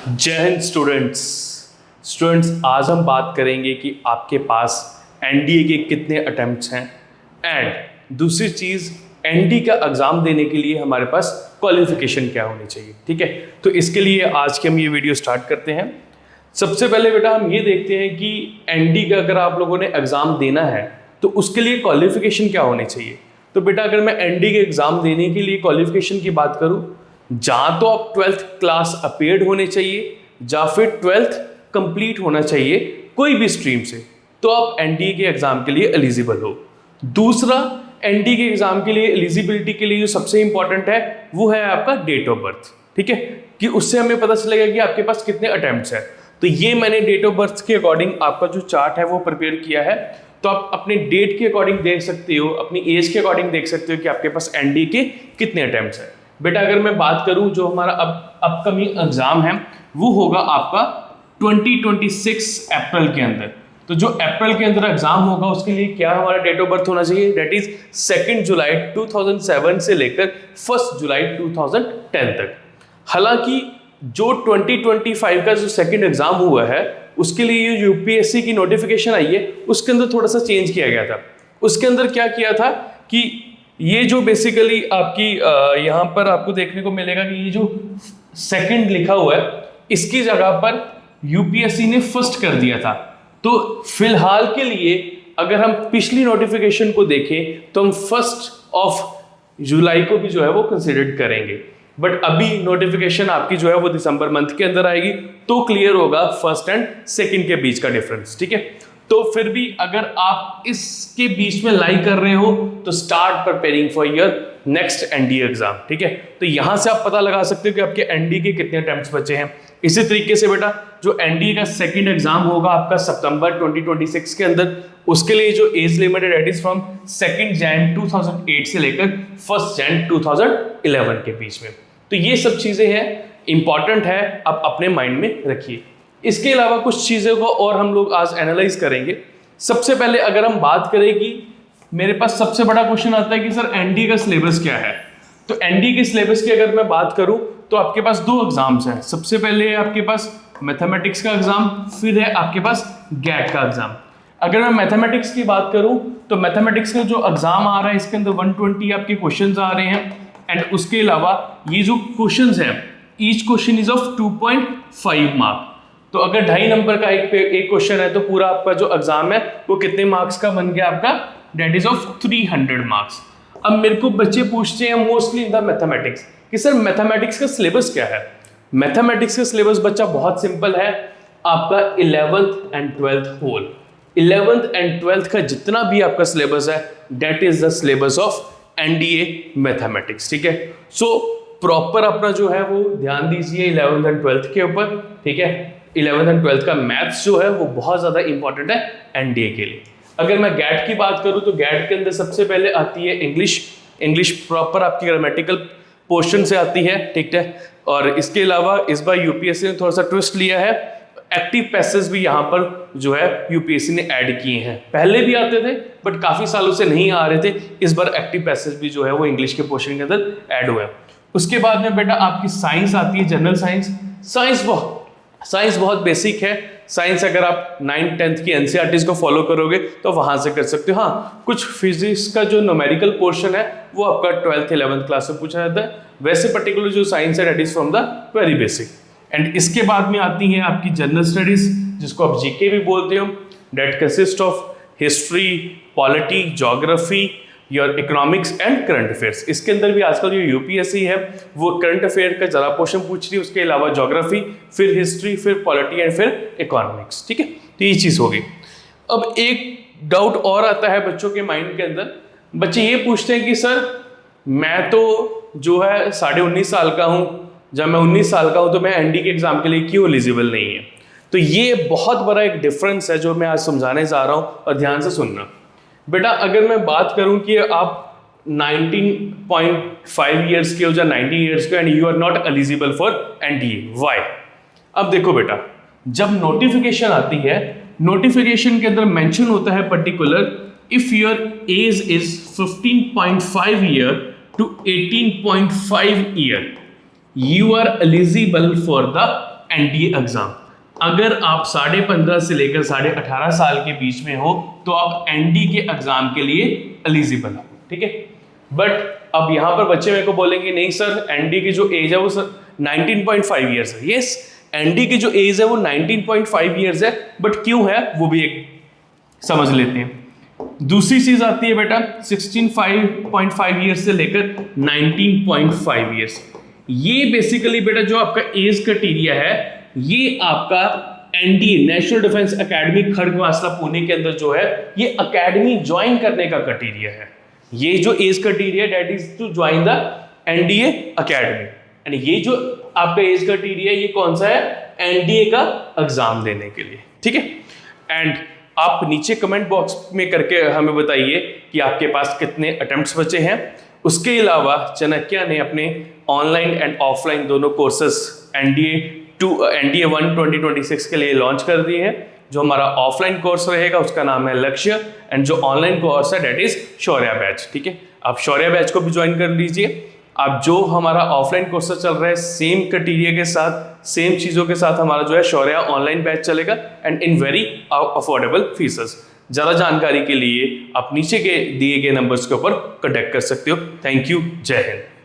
जय हिंद स्टूडेंट्स। आज हम बात करेंगे कि आपके पास एनडीए के कितने अटेम्प्ट्स हैं एंड दूसरी चीज़ एनडी का एग्ज़ाम देने के लिए हमारे पास क्वालिफिकेशन क्या होनी चाहिए। ठीक है, तो इसके लिए आज के हम ये वीडियो स्टार्ट करते हैं। सबसे पहले बेटा हम ये देखते हैं कि एनडी का अगर आप लोगों ने एग्ज़ाम देना है तो उसके लिए क्वालिफिकेशन क्या होनी चाहिए। तो बेटा अगर मैं एनडी के एग्ज़ाम देने के लिए क्वालिफिकेशन की बात करूँ, जहाँ तो आप 12th क्लास अपेयर्ड होने चाहिए या फिर 12th कंप्लीट होना चाहिए कोई भी स्ट्रीम से, तो आप एनडीए के एग्ज़ाम के लिए एलिजिबल हो। दूसरा, एनडीए के एग्ज़ाम के लिए एलिजिबिलिटी के लिए जो सबसे इंपॉर्टेंट है वो है आपका डेट ऑफ बर्थ। ठीक है, कि उससे हमें पता चलेगा कि आपके पास कितने अटेम्प्ट्स हैं। तो ये मैंने डेट ऑफ बर्थ के अकॉर्डिंग आपका जो चार्ट है वो प्रिपेयर किया है। तो आप अपने डेट के अकॉर्डिंग देख सकते हो, अपनी एज के अकॉर्डिंग देख सकते हो कि आपके पास एनडीए के कितने अटेम्प्ट्स हैं। बेटा अगर मैं बात करूं जो हमारा अपकमिंग एग्जाम है वो होगा आपका 2026 अप्रैल के अंदर। तो जो अप्रैल के अंदर एग्जाम होगा उसके लिए क्या हमारा डेट ऑफ बर्थ होना चाहिए, डेट इज 2 जुलाई 2007 से लेकर 1 जुलाई 2010 तक। हालांकि जो 2025 का जो सेकंड एग्जाम हुआ है उसके लिए यूपीएससी की नोटिफिकेशन आई है, उसके अंदर थोड़ा सा चेंज किया गया था। उसके अंदर क्या किया था कि ये जो बेसिकली आपकी यहाँ पर आपको देखने को मिलेगा कि ये जो सेकंड लिखा हुआ है इसकी जगह पर यूपीएससी ने फर्स्ट कर दिया था। तो फिलहाल के लिए अगर हम पिछली नोटिफिकेशन को देखें तो हम 1 जुलाई को भी जो है वो कंसिडर करेंगे, बट अभी नोटिफिकेशन आपकी जो है वो दिसंबर मंथ के अंदर आएगी तो क्लियर होगा फर्स्ट एंड सेकंड के बीच का डिफरेंस। ठीक है, तो फिर भी अगर आप इसके बीच में लाई कर रहे हो तो start preparing for your next NDA exam. ठीक है, तो यहां से आप पता लगा सकते हो कि आपके एनडीए के कितने अटेम्प्ट्स बचे हैं। इसी तरीके से बेटा जो एनडीए का सेकंड एग्जाम होगा आपका सितंबर 2026 के अंदर, उसके लिए जो एज लिमिट है दैट इज फ्रॉम 2 जैन 2008 से लेकर 1 जैन 2011 के बीच में। तो ये सब चीजें हैं, इंपॉर्टेंट है, आप अपने माइंड में रखिए। इसके अलावा कुछ चीज़ों को और हम लोग आज एनालाइज करेंगे। सबसे पहले अगर हम बात करें कि मेरे पास सबसे बड़ा क्वेश्चन आता है कि सर एनडीए का सिलेबस क्या है। तो एनडीए के सिलेबस की अगर मैं बात करूं तो आपके पास 2 एग्जाम्स हैं। सबसे पहले है आपके पास मैथमेटिक्स का एग्जाम, फिर है आपके पास गैट का एग्जाम। अगर मैं मैथमेटिक्स की बात करूं तो मैथमेटिक्स का जो एग्जाम आ रहा है इसके अंदर 120 आपके क्वेश्चन आ रहे हैं एंड उसके अलावा ये जो क्वेश्चन है each question is of 2.5 mark. तो अगर 2.5 नंबर का एक क्वेश्चन है तो पूरा आपका जो एग्जाम है वो कितने मार्क्स का बन गया आपका, डेट इज ऑफ 300 मार्क्स। अब मेरे को बच्चे पूछते हैं मोस्टली इन द मैथमेटिक्स कि सर मैथमेटिक्स का सिलेबस क्या है। मैथमेटिक्स का सिलेबस बच्चा बहुत सिंपल है, आपका 11th and 12th whole 11th and 12th का जितना भी आपका सिलेबस है that is the syllabus of NDA mathematics. ठीक है, सो प्रॉपर अपना जो है वो ध्यान दीजिए 11th एंड 12th के ऊपर। ठीक है, 11th एंड 12th का मैथ्स जो है वो बहुत ज़्यादा इंपॉर्टेंट है एनडीए के लिए। अगर मैं गैट की बात करूं तो गैट के अंदर सबसे पहले आती है इंग्लिश प्रॉपर आपकी ग्रामेटिकल पोर्शन से आती है। ठीक है, और इसके अलावा इस बार यूपीएससी ने थोड़ा सा ट्विस्ट लिया है, एक्टिव पैसेज भी यहाँ पर जो है यूपीएससी ने ऐड किए हैं। पहले भी आते थे बट काफ़ी सालों से नहीं आ रहे थे, इस बार एक्टिव पैसेज भी जो है वो इंग्लिश के पोर्शन के अंदर ऐड हुए हैं। उसके बाद में बेटा आपकी साइंस आती है, जनरल साइंस बहुत बेसिक है। साइंस अगर आप 9th 10th की एनसीईआरटीज को फॉलो करोगे तो वहां से कर सकते हो। हाँ, कुछ फिजिक्स का जो न्यूमेरिकल पोर्शन है वो आपका 12th 11th क्लास में पूछा जाता है। वैसे पर्टिकुलर जो साइंस है that is from the very basic. And इसके बाद में आती है आपकी जनरल स्टडीज जिसको आप जीके भी बोलते हो, that consist of history, polity, geography, your economics and current affairs. इसके अंदर भी आजकल जो यूपीएससी है वो करंट अफेयर का ज़रा पोर्शन पूछ रही है, उसके अलावा ज्योग्राफी, फिर हिस्ट्री, फिर पॉलिटी एंड फिर इकोनॉमिक्स। ठीक है, तो ये चीज़ होगी। अब एक डाउट और आता है बच्चों के माइंड के अंदर, बच्चे ये पूछते हैं कि सर मैं तो जो है 19.5 साल का हूँ, जब मैं 19 साल का हूँ तो मैं एनडी के एग्जाम के लिए क्यों एलिजिबल नहीं है। तो ये बहुत बड़ा एक डिफरेंस है जो मैं आज समझाने जा रहा हूँ और ध्यान से सुनना। बेटा अगर मैं बात करूं कि आप 19.5 ईयर्स के हो या 90 ईयर्स के and you are not eligible for NDA, why. अब देखो बेटा, जब नोटिफिकेशन आती है, नोटिफिकेशन के अंदर मेंशन होता है particular if your age is 15.5 year to 18.5 year you are eligible for the NDA exam. अगर आप 15.5 से लेकर 18.5 साल के बीच में हो तो आप एनडी के एग्जाम के लिए एलिजिबल हो, ठीक है। बट अब यहां पर बच्चे मेरे को बोलेंगे नहीं सर, एनडी की जो एज है वो सर 19.5 ईयर्स है। यस, एनडी की जो एज है वो 19.5 ईयर्स है, बट क्यों है वो भी एक समझ लेते हैं। दूसरी चीज आती है बेटा 16.5 ईयर्स से लेकर 19.5 ईयर्स। ये बेसिकली बेटा जो आपका एज क्राइटेरिया है, ये आपका NDA national defence academy Khadakwasla Pune के अंदर जो है ये एकेडमी ज्वाइन करने का क्राइटेरिया है। ये जो age criteria that is to join the NDA academy, and ये जो आपका एज क्राइटेरिया ये कौन सा है, एनडीए का एग्जाम देने के लिए, ठीक है। एंड आप नीचे कमेंट बॉक्स में करके हमें बताइए कि आपके पास कितने अटेम्प्ट्स बचे हैं। उसके अलावा चाणक्य ने अपने ऑनलाइन एंड ऑफलाइन दोनों कोर्सेस एनडीए 1 2026 के लिए लॉन्च कर दिए हैं। जो हमारा ऑफलाइन कोर्स रहेगा उसका नाम है लक्ष्य, एंड जो ऑनलाइन कोर्स है डेट इज शौर्य बैच, ठीक है। आप शौर्य बैच को भी ज्वाइन कर लीजिए। आप जो हमारा ऑफलाइन कोर्स चल रहा है सेम क्राइटेरिया के साथ, सेम चीज़ों के साथ हमारा जो है शौर्य ऑनलाइन बैच चलेगा, and in very affordable faeces. ज़्यादा जानकारी के लिए आप नीचे के दिए गए नंबर्स के ऊपर कॉन्टैक्ट कर सकते हो। थैंक यू, जय हिंद।